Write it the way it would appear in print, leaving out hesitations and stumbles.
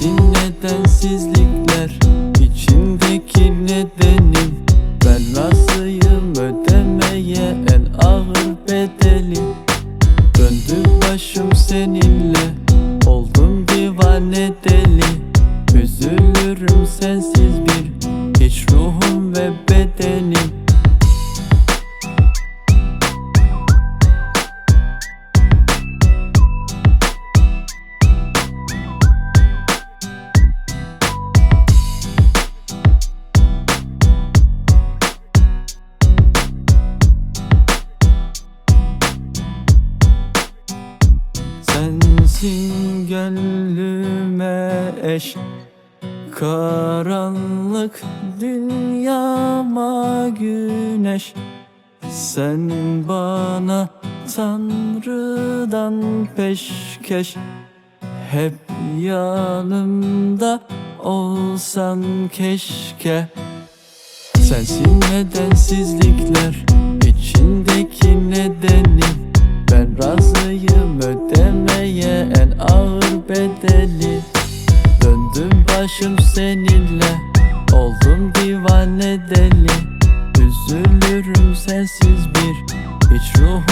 Sensin nedensizlikler içindeki nedenim. Ben razıyım ödemeye en ağır bedeli. Döndü başım seninle, oldum divane deli. Üzülürüm sensiz bir hiç ruhum ve bedenim. Sensin gönlüme eş, karanlık dünyama güneş. Sen bana Tanrı'dan peşkeş. Hep yanımda olsan keşke. Sensin nedensizlikler içindeki nedenim. Ben razıyım ödemeye en ağır bedeli. Döndüm başım seninle, oldum divane deli. Üzülürüm sensiz bir hiç ruhum